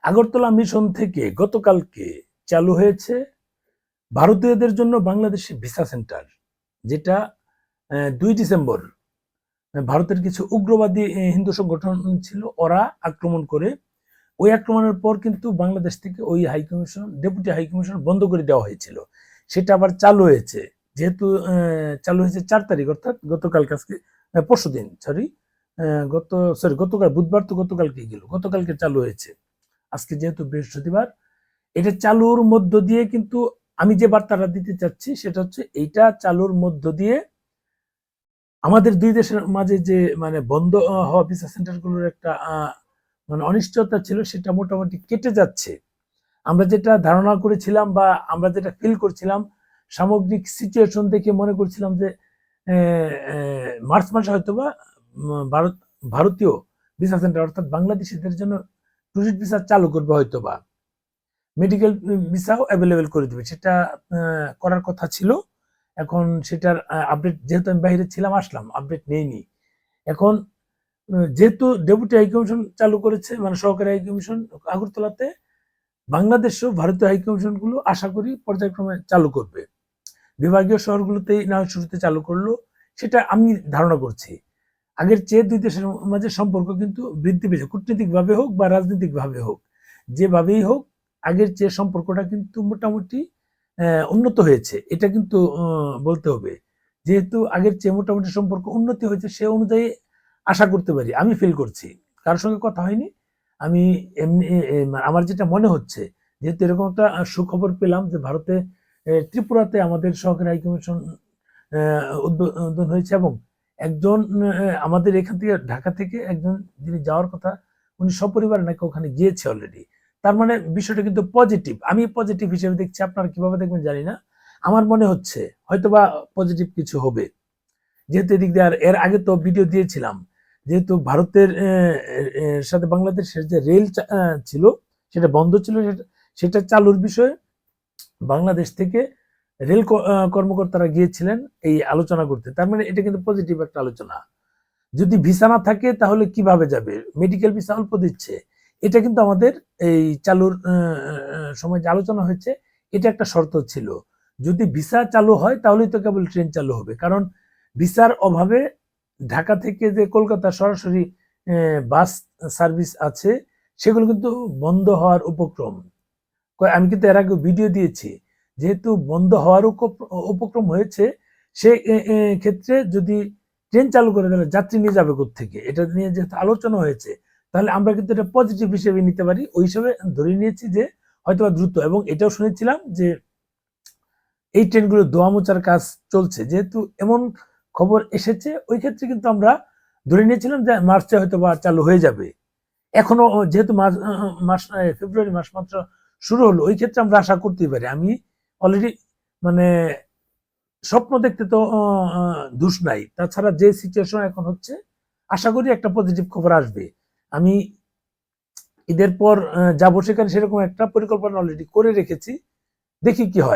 Agartala mission থেকে গতকালকে চালু হয়েছে ভারতীয়দের জন্য বাংলাদেশে ভিসা সেন্টার, যেটা 2 ডিসেম্বর ভারতের কিছু উগ্রবাদী হিন্দু সংগঠন ছিল, ওরা আক্রমণ করে। ওই আক্রমণের পর কিন্তু বাংলাদেশ থেকে ওই হাইকমিশন, ডেপুটি হাইকমিশন বন্ধ করে দেওয়া হয়েছিল। সেটা আবার চালু হয়েছে, যেহেতু চালু হয়েছে 4 তারিখ, অর্থাৎ গতকালকে, আজকে পরশুদিন, গতকাল বুধবার, তো গতকালকে গতকালকে চালু হয়েছে। আজকে যেহেতু বৃহস্পতিবার, এটা চালুর মধ্য দিয়ে কিন্তু আমি যে বার্তাটা দিতে চাচ্ছি সেটা হচ্ছে, এইটা চালুর মধ্য দিয়ে আমাদের দুই দেশের মাঝে যে মানে বন্ধ হওয়া ভিসা সেন্টারগুলোর একটা মানে অনিশ্চয়তা ছিল, সেটা মোটামুটি কেটে যাচ্ছে। আমরা যেটা ধারণা করেছিলাম বা আমরা যেটা ফিল করছিলাম, সামগ্রিক সিচুয়েশন দেখে মনে করছিলাম যে মার্চ মাসে হয়তোবা ভারতীয় ভিসা সেন্টার, অর্থাৎ বাংলাদেশিদের জন্য টুরিস্ট ভিসা চালু করবে, হয়তোবা মেডিকেল ভিসাও অ্যাভেলেবেল করে দেবে, সেটা করার কথা ছিল। এখন সেটার আপডেট, যেহেতু আমি বাইরে ছিলাম, আসলাম, আপডেট নেইনি। এখন যেহেতু ডেপুটি হাইকমিশন চালু করেছে, মানে সহকারী হাইকমিশন আগরতলাতে, বাংলাদেশও ভারতীয় হাইকমিশনগুলো আশা করি পর্যায়ক্রমে চালু করবে। বিভাগীয় শহরগুলোতেই না শুরুতে চালু করলো, সেটা আমি ধারণা করছি। আগের চেয়ে দুই দেশের মাঝে সম্পর্ক কিন্তু বৃদ্ধি পেয়েছে, কূটনীতিকভাবে হোক বা রাজনৈতিকভাবে হোক, যেভাবেই হোক, আগের চেয়ে সম্পর্কটা কিন্তু মোটামুটি উন্নত হয়েছে। এটা কিন্তু বলতে হবে, যেহেতু আগের চেয়ে মোটামুটি সম্পর্ক উন্নতি হয়েছে, সে অনুযায়ী আশা করতে পারি, আমি ফিল করছি। কারোর সঙ্গে কথা হয়নি, আমি এমনি আমার যেটা মনে হচ্ছে, যেহেতু এরকম একটা সুখবর পেলাম যে ভারতে ত্রিপুরাতে আমাদের সহকারী হাইকমিশন উদ্বোধন হয়েছে, এবং একজন আমাদের এখান থেকে, ঢাকা থেকে একজন যিনি যাওয়ার কথা, উনি সপরিবারে নাকি ওখানে গিয়েছে অলরেডি। তার মানে বিষয়টা কিন্তু পজিটিভ, আমি পজিটিভ হিসেবে দেখছি। আপনারা কিভাবে দেখবেন জানি না, আমার মনে হচ্ছে হয়তোবা পজিটিভ কিছু হবে। যেহেতু এদিক দিয়ে, আর এর আগে তো ভিডিও দিয়েছিলাম, যেহেতু ভারতের সাথে বাংলাদেশের যে রেল ছিল, সেটা বন্ধ ছিল, সেটা চালুর বিষয়ে বাংলাদেশ থেকে রেল কর্মকর্তারা গিয়েছিলেন এই আলোচনা করতে। তার মানে এটা কিন্তু পজিটিভ একটা আলোচনা। যদি ভিসা না থাকে তাহলে কিভাবে যাবে? মেডিকেল ভিসা অল্প দিচ্ছে, এটা কিন্তু আমাদের এই চালুর সময় যে আলোচনা হয়েছে, এটা একটা শর্ত ছিল। যদি ভিসা চালু হয় তাহলেই তো কেবল ট্রেন চালু হবে, কারণ ভিসার অভাবে ঢাকা থেকে যে কলকাতা সরাসরি বাস সার্ভিস আছে, সেগুলো কিন্তু বন্ধ হওয়ার উপক্রম। আমি কিন্তু এর আগে ভিডিও দিয়েছি, যেহেতু বন্ধ হওয়ার উপক্রম হয়েছে, সে ক্ষেত্রে যদি ট্রেন চালু করে, তাহলে যাত্রী নিয়ে যাবে কোত্থেকে? এটা নিয়ে যেহেতু আলোচনা হয়েছে, তাহলে আমরা কিন্তু এটা পজিটিভ হিসেবে নিতে পারি। ওই হিসেবে ধরে নিয়েছি যে হয়তো দ্রুত, এবং এটাও শুনেছিলাম যে এই ট্রেনগুলো দোয়া মোচার কাজ চলছে, যেহেতু এমন খবর এসেছে, ওই ক্ষেত্রে কিন্তু আমরা ধরে নিয়েছিলাম যে মার্চে হয়তো বা চালু হয়ে যাবে। এখনো যেহেতু ফেব্রুয়ারি মাস মাত্র শুরু হলো, ওই ক্ষেত্রে আমরা আশা করতেই পারি। আমি অলরেডি মানে স্বপ্ন দেখতে তো দোষ নাই। তাছাড়া যে সিচুয়েশন এখন হচ্ছে, আশা করি একটা পজিটিভ খবর আসবে। আমি ঈদের পর যাবো সেখানে, সেরকম একটা পরিকল্পনা অলরেডি করে রেখেছি, দেখি কি হয়।